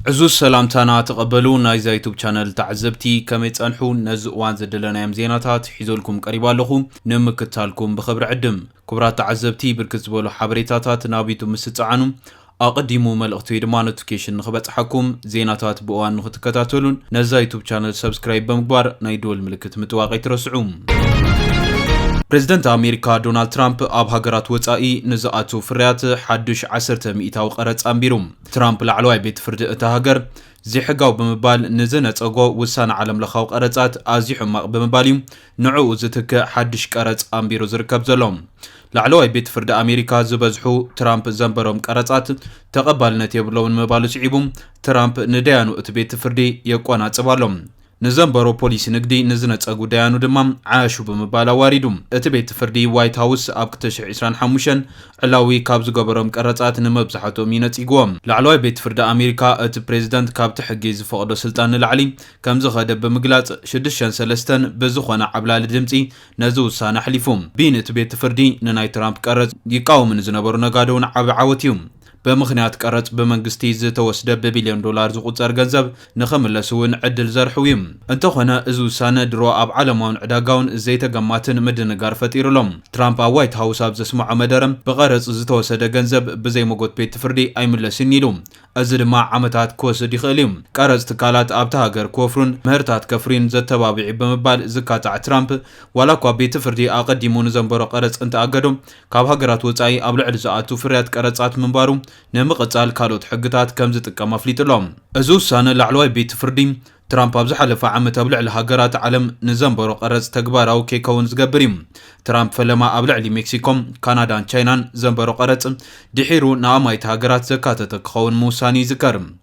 عزوز سلامتانا تقبلوا نايزا يوتيوب channel تعزبتي كم يتصنحوا نزقوان زدلنا يم زيناتات حيزولكم قريبا لكم نمكتالكم بخبر عدم كبرات تعزبتي بركز بولو حبريتاتات نابيتو مستصعنو أقدموا ملقتي دما نوتيفيكيشن نخبصحكم زيناتات بوان نختكتاتلون نزا يوتيوب channel سبسكرايب بمقبار نايدول ملكت متواقع ترسعوم بريزيدنت أمريكا دونالد ترامب أب هاجرات وصائي نزقاتو فريات حدش 10 مئتاو قرص أمبيروم ترامب لعلواي بيت فرد اتهاجر زي حقاو بمبال نزنة أقوى وسان عالم لخاو قرصات أزي حماق بمباليوم نعو زتك حدش قرص أمبيرو زركب زلوم لعلواي بيت فرد أمريكا زبزحو ترامب زنبروم قرصات تقبلنت يبلون مبالو سعيبوم ترامب نديانو اتبيت فردي يقوانا تبالوم نزنبرو بوليس نقدي نزنت أقو ديانو دمام عاشو بمبالا واردوم اتبيت فردي وايت هاوس أبكتش عسران حموشن علاوي كابز قبرم كرتات نمبزحاتو مينت إقوام لعلوي بيت فرد أمريكا ات بريزيدنت كاب تحقيز فقدو سلطان العلي كمزو غادب بمقلات شدشان سلستان بزخوانا عبلال دمتي نزو سانا حليفوم بين اتبيت فردي نناي ترامب كرت يقاوم نزنبرو نقادون عبعاوتيوم بمخنيات قرط بمنغستي زتوسد ببليون دولار زقصر ገንዘብ نخملسون عدل زرحويم انت خونا ازو سانه درو اب عالمون عداغاون زيتغماتن مدنغار فطيرلوم ترامب وايت هاوس اب زسمع مدرم بقرص زتوسد ገንዘብ بزي مغوت بيت فردي ايملسن يلوم از دما عمتات كوسد يخليم قرص تكالات ابتا هاجر كوفرون مهرتات كفرين زتبابعي بمبال زكاتا ترامب ولا كو بيت فردي اقديمون زنبرو قرص انت اگدوم كاب هاجرات وصاي اب لعل زاتو فريات قرصات منبارو نمقصال كالوت حقتات كمز تقما فليطلوم ازو سانه لعلواي بيت فردي ترامب ابز حلف عمت ابلع الهاجرات عالم نزنبرو قرص تكباراو كيكون زغبريم ترامب فلما ابلع لي مكسيكوم كندا تشاينان زنبرو قرص دحيرو نامايت هاجرات زكاتت كخون موساني ذكرم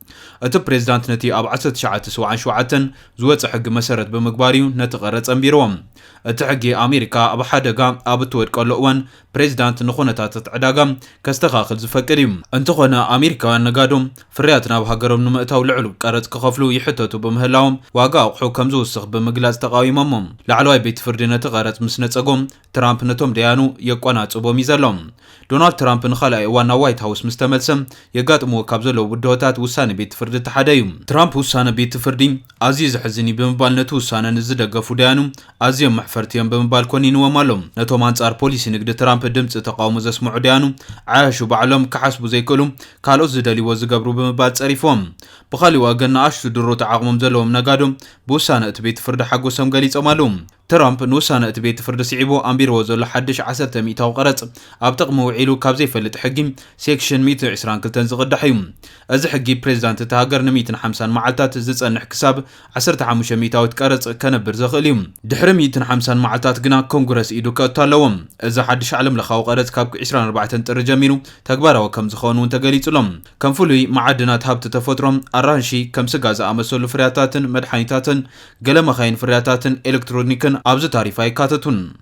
ات بريزيدنت نتي اب 1977 زوص حق مسرت بمغباريو نتقرص امبيروم اتحقي امريكا اب حدغا اب تودقلو وان بريزيدنت نخونتات تعداغام كاستخاخل زفقديم انت خونا امريكا نغادوم فرياتنا بهاجرهم نمأتاو لعلو قرص كخفلو يحتتو بمهلاوم واغا اقحو كمزو وسخ بمغلاص تقاويمهم لعلواي بيت فردنا تقرص مسنصقوم ترامب نتوم ديانو يقوناصبوم يزلوم دونالد ترامب نخلاي وانا وايت هاوس مستملسم يغاطمو كابزلو ودوتات وسانه بيت فرد تحدايم ترامب وسانه بيت فردي عزيز حزني بمبالنتو وسانه نزدغفو ديانو ازيم محفرتيم بمبال كونينو مالوم نتوم انصار بوليس نقد ترامب دمص تقاومو زسمعو ديانو عاشو بعلم كحسبو زيكلوم كالو زدلي وزغبرو بمبال صريفوم بخالي واغنا اشتو درو تعاقمم زلوم نغادوم بوسانه بيت فرد حقوسم غليصو مالوم ترامب نوسانه بيت فرد سيبو امبيرو زل حدش 10 مئتاو قرص اب تقمو وعيلو كابزي فلت حقيم سيكشن 122 زقدحيم از حقي بريزيدنت تهاجر 150 معلتات زصنح حساب 15 مئتاو قرص كنبر زخليم دحر 150 معلتات غنا كونغرس ايدو كتالوم از حدش عالم لخاو قرص كاب 24 طر جميرو تغبارو كم زخونون تغليصلوم كم فلوي معدنات هبت تفطرم ارانشي كم سغاز امسلو فرياتاتن مدحانيتاتن غلمخاين فرياتاتن الكترونيكن ابز تاريفاي كاتتون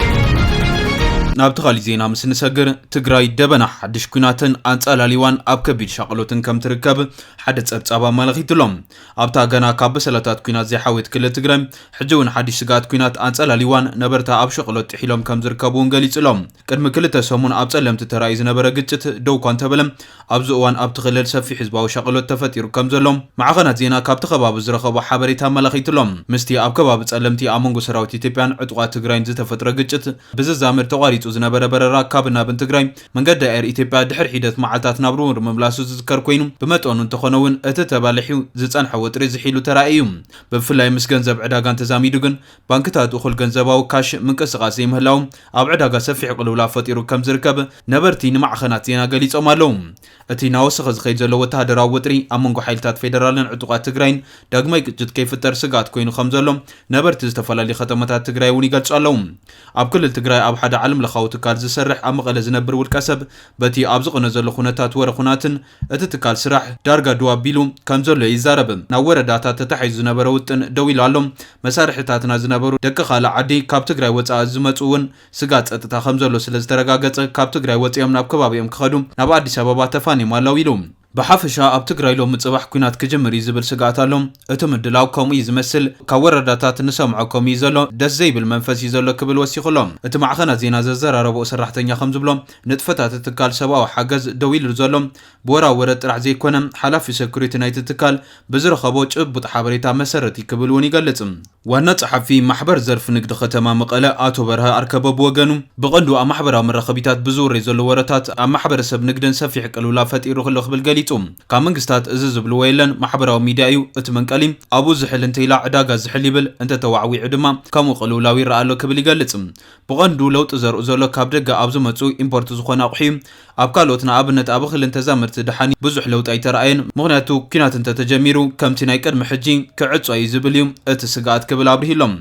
نابتخالي زينا مسنسجر تجراي دبنا حدش كناتن أنصالاليوان أب كبير شغلوتن كم تركب حدث أبصابا مالغيتلهم أبتا غنا كاب سلطات كنات زي حاويت كل تجرم حجون حدش سجات كنات أنصالاليوان نبرتا أب شغلوت حيلهم كم زركبون غليصلهم قدم كل تسمون أبصلم تترايز نبره قصت دو كان تبلم أبزوان أب تخلل سفي حزباو شغلوت تفتير كم زلهم مع غنات زينا كاب تخباب زرخبا حبريتها مالغيتلهم مستي أب كباب تصلمتي أمونغو سراوتي تيبيان عطوات تجراين زتفتره قصت بززامر تواري زنبره بررا كابنا بنتغراي منقد اير ايثيوبيا دحر حيدت معلتات نابرون مملاسو زذكر كوينو بمطونو انتخونون اتتبالحيو زصنح وطري زحيلو ترايوم بفلاي مس ገንዘብ عداغان تزاميدو ግን ባንክታት እخل ገንዘባው ካሽ منقسقاس يمهلاو اب عداغا سفيح قلولا فطيرو كم زركب نبرتي نمعخنات زينا غليصوم አለው እቲ ናወስخ ዝኸይ ዘሎ ወታደራዊ ወጥሪ ኣመንጎ ሓይልታት ፌደራልን ዕጡቃት ትግራይን ዳግማይ ግጭት ከይፍጠር ስጋት ኮይኑ ከም ዘሎ ነበርቲ ዝተፈላልዩ ከተማታት ትግራይ እውን ይገልጹ ኣለው ኣብ ክልል ትግራይ ኣብ ሓደ ዓለም ለኻው ትካል ዝሰርሕ ኣብ መቐለ ዝነብር ውልቀሰብ በቲ ኣብ ዝቕነ ዘሎ ኩነታት ወረኹናትን እቲ ትካል ስራሕ ዳርጋ ድዋ ቢሉ ከም ዘሎ ይዛረብ ናብ ወረዳታት ተታሒዙ ዝነበረ ውጥን ደው ኢሉ ኣሎ መሳርሕታትና ዝነበሩ ደቂ ካልእ ዓዲ ካብ ትግራይ ወፃኢ ዝመጹ እውን ስጋት ጸጥታ ከም ዘሎ ስለ ዝተረጋገጸ ካብ ትግራይ ወፂኦም ናብ ከባቢኦም ክኸዱ ናብ ኣዲስ ኣበባ ተፋኒዮም ኣለው ኢሉ بحافشا ኣብ ትግራይ ሎም ምጽባሕ ኩናት ክጅምር ዝብል ስጋት ኣሎም እቲ ምድላው ከምኡ ዝመስል ካብ ወረዳታት ንሰምዖ ከምኡ ዘሎ ደስ ዘይብል መንፈስ ዘሎ ክብል ወሲኹሎም እቲ ማዕኸናት ዜና ዘዘራረቦ ሰራሕተኛ ከም ዝብሎም ንጥፈታት ትካል ሰብኣዊ ሓገዝ ደው ኢሉ ዘሎም ብወራወረ ጥራሕ ዘይኮነ ሓላፊ ሰኩሪቲ ናይቲ ትካል ብዝረኸቦ ጭቡጥ ሓበሬታ መሰረት ይክብል እውን ይገልጽ ዋና ጸሓፊ ማሕበር ዘርፍ ንግዲ ከተማ መቐለ ኣቶ በርሀ ኣርከበ ብወገኑ ብቐንዱ ኣብ ማሕበራዊ መራኸቢታት ብዙር ዘሎ ወረታት ኣብ ማሕበረሰብ ንግድን ሰፊሕ ቅልውላ ፈጢሩ ክሎ ክብል ገሊጹ ካብ መንግስታት እዚ ዝብልዎ የለን ማሕበራዊ ሚድያ እዩ እቲ መንቀሊ ኣብኡ ዝሕል እንተኢላ ዕዳጋ ዝሕል ይብል እንተተዋዕዊዑ ድማ ከምኡ ቅልውላዊ ይረአ ኣሎ ክብል ይገልጽ ብቐንዱ ለውጢ ዘርኡ ዘሎ ካብ ደገ ኣብ ዝመጹ ኢምፖርት ዝኾነ ኣቑሑ ኣብ ካልኦት ንኣብነት ኣብ እኽልን ተዛመድቲ ድሓኒ ብዙሕ ለውጢ ኣይተረኣየን ምኽንያቱ ኩናት እንተተጀሚሩ ከምቲ ናይ ቅድሚ ሕጂ ክዕጾ እዩ ዝብል እዩ እቲ ስጋኣት ክብል አብርሂሎም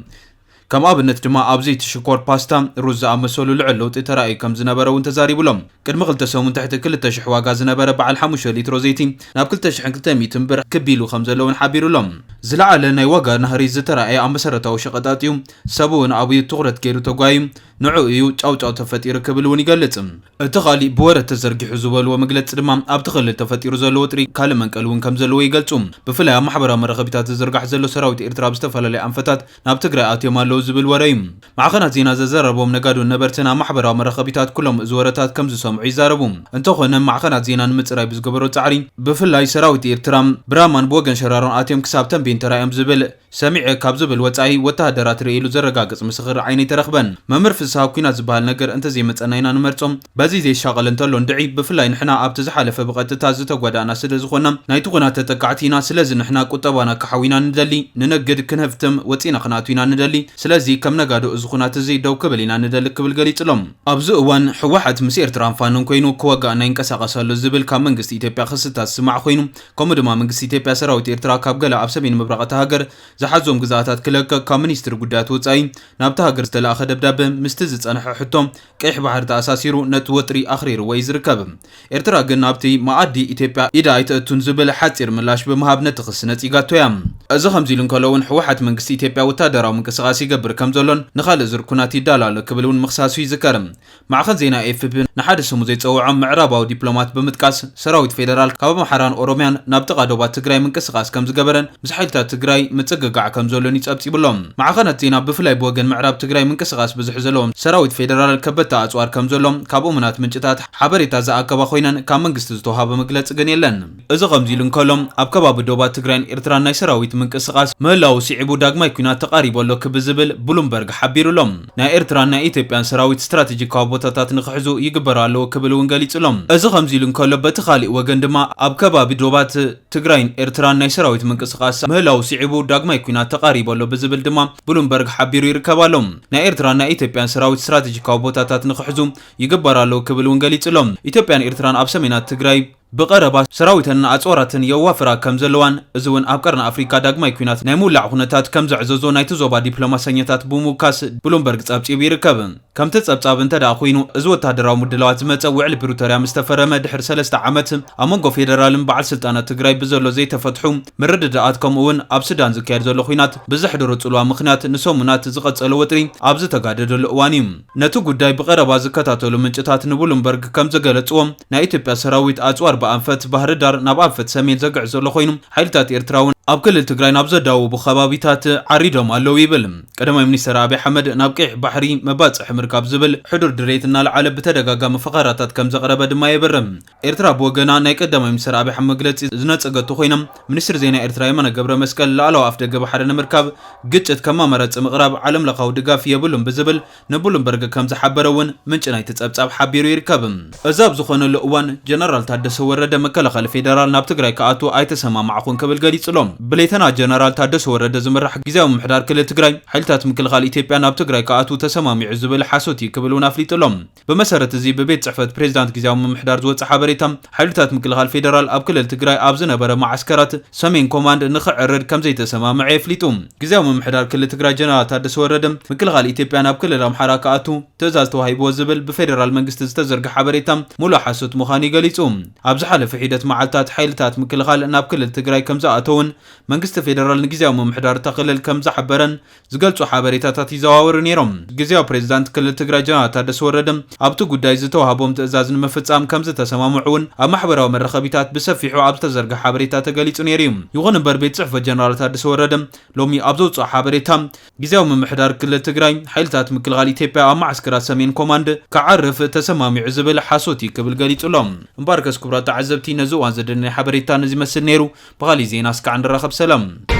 ከም ኣብነት ድማ ኣብዚ ሽኮር ፓስታ ሩዝ ዝኣመሰሉ ልዕል ለውጢ ተራእዩ ከም ዝነበረ እውን ተዛሪቡሎም ቅድሚ 2 ሰሙን ትሕቲ 2000 ዋጋ ዝነበረ በዓል 5 ሊትሮ ዘይቲ ናብ 2200 ብር ክቢሉ ከም ዘለውን ሓቢሩሎም ዝለዓለ ናይ ዋጋ ናህሪ ዝተራእየ ኣብ መሰረታዊ ሸቐጣት እዩ ሰብ እውን ኣብኡ ትኹረት ገይሩ ተጓዩ ንዑ እዩ ጫውጫው ተፈጢሩ ክብል እውን ይገልጽ እቲ ኻሊእ ብወረት ተዘርጊሑ ዝበልዎ መግለጽ ድማ ኣብ ትኽልል ተፈጢሩ ዘሎ ወጥሪ ካልእ መንቀል እውን ከም ዘለዎ ይገልጹ ብፍላይ ኣብ ማሕበራዊ መራኸቢታት ዝዝርጋሕ ዘሎ ሰራዊት ኤርትራ ብዝተፈላለየ አንፈታት ናብ ትግራይ ኣትዮም ኣለዉ ዝብል ወረ እዩ ማዕኸናት ዜና ዘዘረቦም ነጋዶ ነበርትን ኣብ ማሕበራዊ መራኸቢታት ኩሎም ዝወረታት ከም ዝሰምዑ ይዛረቡ እንተኾነ ማዕኸናት ዜና ንምጽራይ ብዝገበሮ ጻዕሪ ብፍላይ ሰራዊት ኤርትራ ብራማን ብወገን ሸራሮን ኣትዮም ክሳብ ተንቤን ተራእዮም ዝብል ሰሚዐ ካብ ዝብል ወጻኢ ወተሃደራት ርእይሉ ዘረጋግጽ ምስኽር ዓይነ ተረኽበን መምር ፍስሓ ኩናት ዝበሃል ነገር እንተዘይመጸና ኢና ንመርጾም በዚ ዘይሻቐል እንተሎ እንድዒ ብፍላይ ንሕና ኣብቲ ዝሓለፈ ብቐጥታ ዝተጓዳእና ስለ ዝኾና ናይቲ ኩናት ተጠቃዕቲ ኢና ስለዚ ንሕና ቁጠባና ክሓዊና ንደሊ ንነግድ ክንህፍትም ወፂና ክንኣቱ ኢና ንደሊ ስለዚ ከም ነጋዶ እዚ ኩናት እዚ ደው ክብል ኢና ንደሊ ክብል ገሊጹሎም ኣብዚ እዋን ሕወሓት ምስ ኤርትራን ፋኖን ኮይኑ ክወጋእና ይንቀሳቐሳሉ ዝብል ካብ መንግስቲ ኢትዮጵያ ክስታት ዝስማዕ ኮይኑ ከምኡ ድማ መንግስቲ ኢትዮጵያ ሰራዊት ኤርትራ ካብ ገለ ኣብ ሰሜን ምብራቕ እታ ሃገር ዝሓዞም ግዛኣታት ክለቅቕ ካብ ሚኒስትሪ ጉዳያት ወጻኢ ናብቲ ሃገር ዝተለኣኸ ደብዳቤ ምስቲ ዝጸንሐ ሕቶም ቀይሕ ባሕሪ ተኣሳሲሩ ነቲ ወጥሪ ኣኽሪርዎ እዩ ዝርከብ ኤርትራ ግን ናብቲ ማኣዲ ኢትዮጵያ ኢዳ ኣይተእቱን ዝብል ሓፂር ምላሽ ብምሃብ ነቲ ክስ ነፂጋቶ እያ እዚ ከምዚ ኢሉ እንከሎ እውን ሕወሓት መንግስቲ ኢትዮጵያ ወታደራዊ ምንቅስቓስ ይገብር ከም ዘሎን ንኻልእ ዙር ኩናት ይዳሎ ኣሎ ክብል እውን ምኽሳሱ ይዝከር ማዕኸን ዜና ኤፍፒ ንሓደ ስሙ ዘይፀውዖም ምዕራባዊ ዲፕሎማት ብምጥቃስ ሰራዊት ፌደራል ካብ ኣምሓራን ኦሮምያን ናብ ጥቓ ዶባት ትግራይ ምንቅስቓስ ከም ዝገበረን ምስ ሓይልታት ትግራይ ምጽግጋዕ ከም ዘሎን ይጸብጺብሎም ማዕኸናት ዜና ብፍላይ ብወገን ምዕራብ ትግራይ ምንቅስቓስ ብዙሕ ዘለዎም ሰራዊት ፌደራል ከበታ ኣጽዋር ከም ዘሎም ካብ እሙናት ምንጭታት ሓበሬታ ዝኣከባ ኮይነን ካብ መንግስቲ ዝተዋሃበ መግለጽ ግን የለን እዚ ከምዚ ኢሉ እንከሎም ኣብ ከባቢ ዶባት ትግራይን ኤርትራን ናይ ሰራዊት ምንቅስቓስ ምህላው ሲዒቡ ዳግማይ ኩናት ተቃሪቡ ኣሎ ክብዝብል ብሉምበርግ ሓቢሩሎም ናይ ኤርትራን ናይ ኢትዮጵያን ሰራዊት ስትራቴጂካዊ ቦታታት ንክሕዙ ይግበሩ ኣለዎ ክብል እውን ገሊጹሎም እዚ ከምዚ ኢሉ እንከሎ በቲ ኻሊእ ወገን ድማ ኣብ ከባቢ ዶባት ትግራይን ኤርትራን ናይ ሰራዊት ምንቅስቓስ ምህላው ሲዒቡ ዳግማይ ኩናት ተቃሪቡ ኣሎ ብዝብል ድማ ብሉምበርግ ሓቢሩ ይርከባሎም ናይ ኤርትራን ናይ ኢትዮጵያን ሰራዊት ስትራቴጂካዊ ቦታታት ንክሕዙ ይግበሩ ኣለዎ ክብል እውን ገሊጹሎም ኢትዮጵያን ኤርትራን ኣብ ሰሜናት ትግራይ ብቀረባ ሰራዊትን ኣጽዋራትን የዋፍራ ከም ዘለዋን እዚ እውን ኣብ ቀርኒ አፍሪካ ዳግማይ ኩናት ናይ ሙላዕ ኩነታት ከም ዘዕዘዞ ናይቲ ዞባ ዲፕሎማሰኛታት ብምውካስ ብሉምበርግ ጸብጺቡ ይርከብ ከምቲ ጸብጻብ እንተደኣ ኮይኑ እዚ ወታደራዊ ምድላዋት ዝመጸ ውዕሊ ፕሪቶርያ ምስ ተፈረመ ድሕሪ 3 ዓመት ኣብ መንጎ ፌደራልን በዓል ስልጣናት ትግራይ ብዘሎ ዘይተፈትሑ ምርድዳኣት ከምኡ እውን ኣብ ሱዳን ዝካየድ ዘሎ ኩናት ብዝሕደሮ ጽልዋ ምኽንያት ንሰሙናት ዝቐጸለ ወጥሪ ኣብ ዝተጋደደሉ እዋን እዩ ነቲ ጉዳይ ብቀረባ ዝከታተሉ ምንጭታት ንብሉምበርግ ከም ዘገለጽዎም ናይ ኢትዮጵያ ሰራዊት ኣጽዋር በአንፈት ባህር ዳር ናብ አንፈት ሰሜን ዘግዕ ዘሎ ኮይኑ ሓይልታት ኤርትራውን ኣብ ክልል ትግራይ ናብ ዘዳውቡ ከባቢታት ዓሪዶም ኣለዉ ይብል ቀዳማይ ሚኒስትር አብይ አሕመድ ናብ ቀይሕ ባሕሪ መባጽሕ ምርካብ ዝብል ሕዱር ድሬት እናልዓለ ብተደጋጋሚ ፈቐራታት ከም ዘቕረበ ድማ ይብርም ኤርትራ ብወገና ናይ ቀዳማይ ሚኒስትር አብይ አሕመድ መግለጺ ዝነጸገቱ ኮይኖም ሚኒስትር ዜና ኤርትራ የማነ ገብረ መስቀል ላዕለዋ ኣፍ ደገ ባሕሪ ንምርካብ ግጭት ከማመረጽ ምቕራብ ዓለም ለኻዊ ድጋፍ የብሉም ብዝብል ንብሉምበርግ ከም ዝሓበረውን ምንጭ ናይቲ ጸብጻብ ሓቢሩ ይርከብ እዚ ኣብ ዝኾነሉ እዋን ጀነራል ታደሰ ወረደ መከላኸሊ ፌደራል ናብ ትግራይ ከኣቱ ኣይተሰማማዕኹን ክብል ገሊጹሎም ብሌተና ጀነራል ታደሰ ወረደ ዝምራሕ ጊዜያዊ ምሕዳር ክልል ትግራይ ሓይልታት ምክልኻል ኢትዮጵያ ናብ ትግራይ ከኣቱ ተሰማሚዑ ዝብል ሓሶት ክብል እውን ኣፍሊጡሎም ብመሰረት እዚ ብቤት ጽሕፈት ፕሬዝዳንት ጊዜያዊ ምሕዳር ዝወጽእ ሓበሬታ ሓይልታት ምክልኻል ፌደራል ኣብ ክልል ትግራይ ኣብ ዝነበረ ማዓስከራት ሰሜን ኮማንድ ንኽዕርድ ከም ዘይተሰማምዐ የፍሊጡ ጊዜያዊ ምሕዳር ክልል ትግራይ ጀነራል ታደሰ ወረደ ምክልኻል ኢትዮጵያ ናብ ክልል ኣምሓራ ከኣቱ ትእዛዝ ተዋሂብዎ ዝብል ብፌደራል መንግስቲ ዝተዘርግሐ ሓበሬታ ሙሉእ ሓሶት ምዃኑ ይገሊጹ ኣብ ዝሓለፈ ሒደት መዓልታት ሓይልታት ምክልኻል ናብ ክልል ትግራይ ከም ዝኣተውን መንግስቲ ፌደራል ንግዚያዊ ምምሕዳር ተክልል ከም ዝሓበረን ዝገልጹ ሓበሬታታት ይዘዋወሩ ነይሮም። ግዚያዊ ፕሬዝዳንት ክልል ትግራይ ጀነራል ታደሰ ወረደ ኣብቲ ጉዳይ ዝተዋሃቦም ትዕዛዝ ንምፍጻም ከም ዝተሰማምዑን ኣብ ማሕበራዊ መራኸቢታት ብሰፊሑ ኣብ ዝተዘርግሐ ሓበሬታ ተገሊጹ ነይሩ። ይኹን እምበር ቤት ጽሕፈት ጀነራል ታደሰ ወረደ ሎሚ ኣብ ዘውፅኦ ሓበሬታ ግዚያዊ ምምሕዳር ክልል ትግራይ ሓይልታት ምክልኻል ኢትዮጵያ ኣብ ማዕስከራት ሰሜን ኮማንድ ክዓርፍ ተሰማሚዑ ዝብል ሓሶት ክብል ገሊጹሎም። እምበር ከስ ክቡራት ተዓዘብቲ ነዚ እዋን ዘደለናይ ሓበሬታ ነዚ መስል ነይሩ። بغالي زينا اسكع نرخب سلام.